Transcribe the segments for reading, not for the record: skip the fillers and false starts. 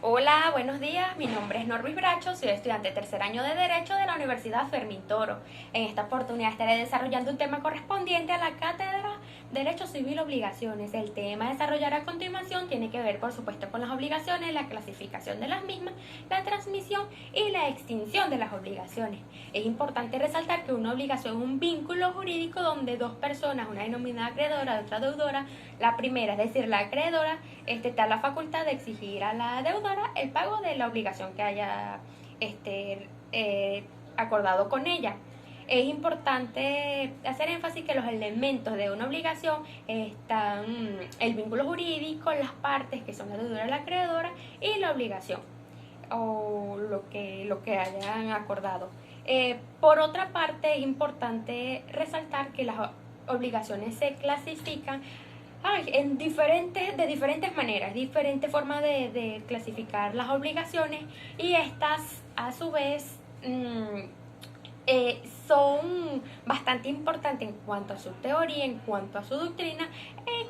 Hola, buenos días. Mi nombre es Norvis Bracho, soy estudiante de tercer año de Derecho de la Universidad Fermín Toro. En esta oportunidad estaré desarrollando un tema correspondiente a la cátedra Derecho Civil Obligaciones. El tema a desarrollar a continuación tiene que ver, por supuesto, con las obligaciones, la clasificación de las mismas, la transmisión y la extinción de las obligaciones. Es importante resaltar que una obligación es un vínculo jurídico donde dos personas, una denominada acreedora y otra deudora, la primera, es decir, la acreedora, está la facultad de exigir a la deudora el pago de la obligación que haya acordado con ella. Es importante hacer énfasis que los elementos de una obligación están el vínculo jurídico, las partes que son la deudora y la acreedora y la obligación o lo que hayan acordado. Por otra parte, es importante resaltar que las obligaciones se clasifican de diferentes maneras, diferentes formas de clasificar las obligaciones, y estas a su vez son bastante importantes en cuanto a su teoría, en cuanto a su doctrina,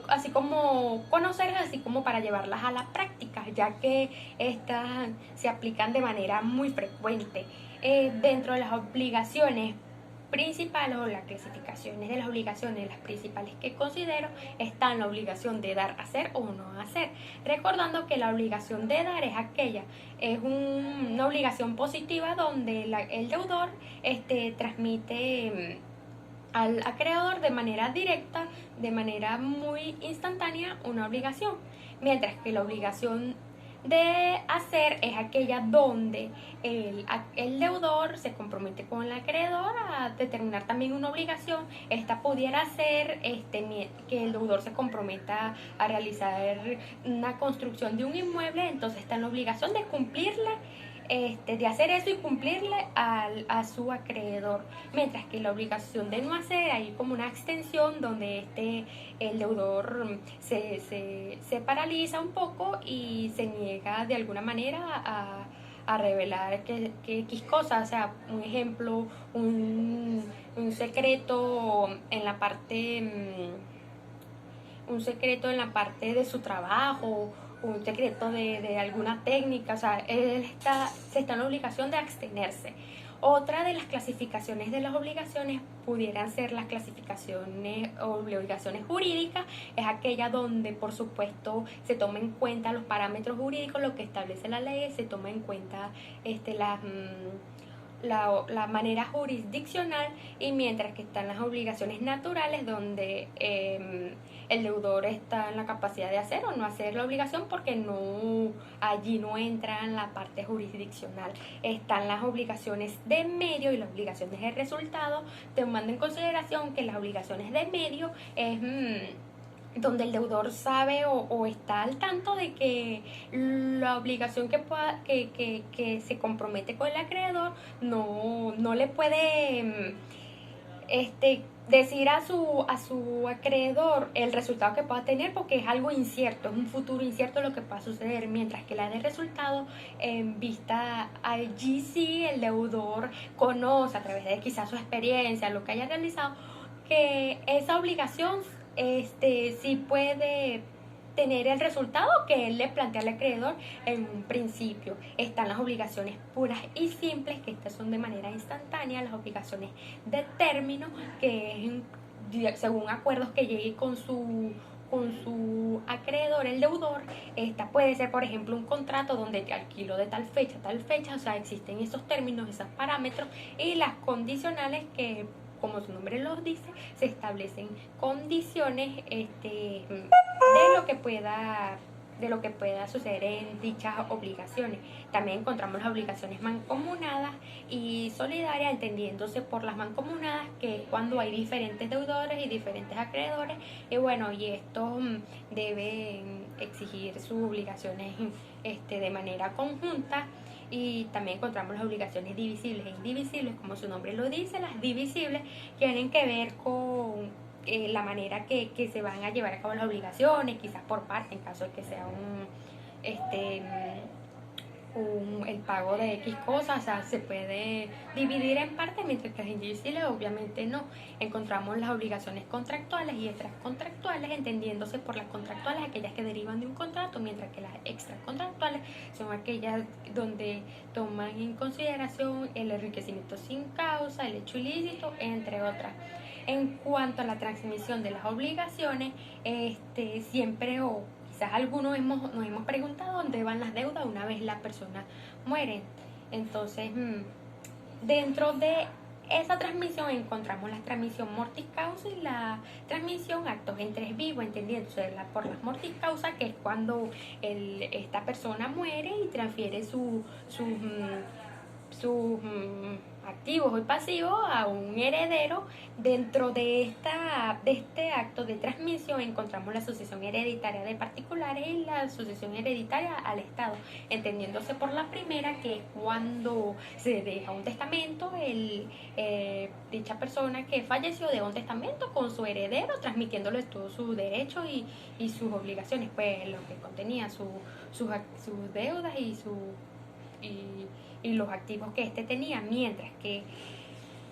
así como conocerlas, así como para llevarlas a la práctica, ya que estas se aplican de manera muy frecuente. Dentro de las obligaciones principales o las clasificaciones de las obligaciones, las principales que considero, están la obligación de dar, hacer o no hacer. Recordando que la obligación de dar es una obligación positiva donde el deudor transmite al acreedor de manera directa, de manera muy instantánea, una obligación. Mientras que la obligación de hacer es aquella donde el deudor se compromete con el acreedor a determinar también una obligación. Esta pudiera ser que el deudor se comprometa a realizar una construcción de un inmueble, entonces está en la obligación de cumplirle, de hacer eso y cumplirle a su acreedor. Mientras que la obligación de no hacer, hay como una extensión donde el deudor se paraliza un poco y se niega de alguna manera a revelar que X cosas, o sea, un ejemplo, un secreto en la parte un secreto en la parte de su trabajo, un secreto de alguna técnica, o sea, se está en la obligación de abstenerse. Otra de las clasificaciones de las obligaciones pudieran ser las clasificaciones o obligaciones jurídicas, es aquella donde por supuesto se toma en cuenta los parámetros jurídicos, lo que establece la ley, se toma en cuenta la manera jurisdiccional, y mientras que están las obligaciones naturales donde el deudor está en la capacidad de hacer o no hacer la obligación porque allí no entra en la parte jurisdiccional. Están las obligaciones de medio y las obligaciones de resultado, tomando en consideración que las obligaciones de medio es donde el deudor sabe o está al tanto de que la obligación que se compromete con el acreedor no le puede decir a su acreedor el resultado que pueda tener, porque es algo incierto, es un futuro incierto lo que pueda suceder. Mientras que la de resultado, en vista allí sí el deudor conoce a través de quizás su experiencia, lo que haya realizado, que esa obligación sí puede tener el resultado que él le plantea al acreedor en un principio. Están las obligaciones puras y simples, que estas son de manera instantánea, las obligaciones de término, que es según acuerdos que llegue con su acreedor, el deudor. Esta puede ser, por ejemplo, un contrato donde te alquilo de tal fecha a tal fecha, o sea, existen esos términos, esos parámetros, y las condicionales que, como su nombre los dice, se establecen condiciones de lo que pueda suceder en dichas obligaciones. También encontramos las obligaciones mancomunadas y solidarias, entendiéndose por las mancomunadas que es cuando hay diferentes deudores y diferentes acreedores, y bueno, y estos deben exigir sus obligaciones de manera conjunta. Y también encontramos las obligaciones divisibles e indivisibles, como su nombre lo dice. Las divisibles tienen que ver con la manera que se van a llevar a cabo las obligaciones, quizás por parte, en caso de que sea el pago de X cosas, o sea, se puede dividir en partes, mientras que las indivisibles obviamente no. Encontramos las obligaciones contractuales y extracontractuales, entendiéndose por las contractuales aquellas que derivan de un contrato, mientras que las extracontractuales son aquellas donde toman en consideración el enriquecimiento sin causa, el hecho ilícito, entre otras. En cuanto a la transmisión de las obligaciones, siempre o quizás algunos nos hemos preguntado dónde van las deudas una vez la persona muere. Entonces, dentro de esa transmisión encontramos la transmisión mortis causa y la transmisión actos en tres vivos, entendiéndose por las mortis causa, que es cuando esta persona muere y transfiere sus activos y pasivos a un heredero. Dentro de este acto de transmisión encontramos la sucesión hereditaria de particulares y la sucesión hereditaria al Estado, entendiéndose por la primera, que es cuando se deja un testamento, dicha persona que falleció deja un testamento con su heredero, transmitiéndole todos sus derechos y sus obligaciones, pues lo que contenía sus deudas y los activos que tenía, mientras que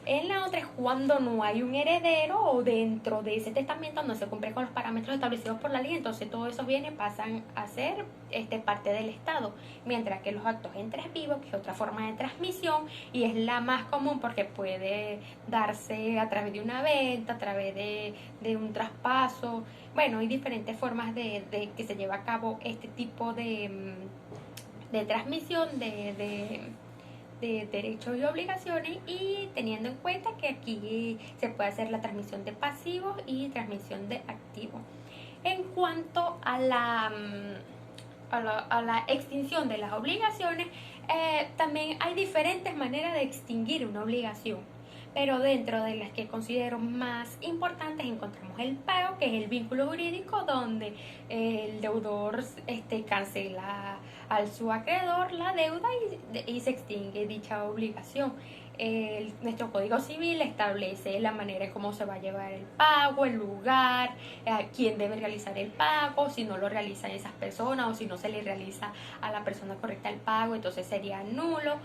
en la otra es cuando no hay un heredero o dentro de ese testamento no se cumple con los parámetros establecidos por la ley, entonces todos esos bienes pasan a ser parte del Estado, mientras que los actos en tres vivos, que es otra forma de transmisión y es la más común porque puede darse a través de una venta, a través de un traspaso, bueno, hay diferentes formas de que se lleva a cabo este tipo de transmisión de derechos y obligaciones, y teniendo en cuenta que aquí se puede hacer la transmisión de pasivos y transmisión de activos. En cuanto a la extinción de las obligaciones, también hay diferentes maneras de extinguir una obligación, pero dentro de las que considero más importantes encontramos el pago, que es el vínculo jurídico donde el deudor cancela al su acreedor la deuda y se extingue dicha obligación. Nuestro Código Civil establece la manera en cómo se va a llevar el pago, el lugar, quién debe realizar el pago, si no lo realizan esas personas o si no se le realiza a la persona correcta el pago, entonces sería nulo.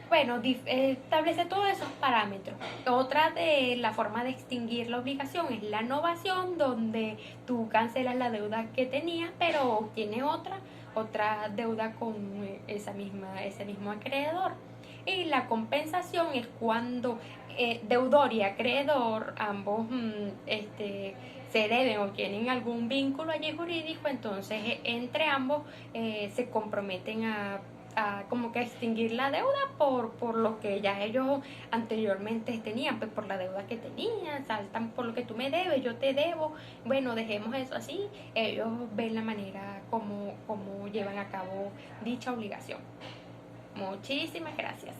Bueno, establece todos esos parámetros. Otra de la forma de extinguir la obligación es la novación, donde tú cancelas la deuda que tenías, pero obtienes otra deuda con ese mismo acreedor. Y la compensación es cuando deudor y acreedor ambos se deben o tienen algún vínculo allí jurídico, entonces entre ambos se comprometen a como que extinguir la deuda por lo que ya ellos anteriormente tenían, pues por la deuda que tenían, saltan por lo que tú me debes, yo te debo, bueno, dejemos eso así, ellos ven la manera como llevan a cabo dicha obligación. Muchísimas gracias.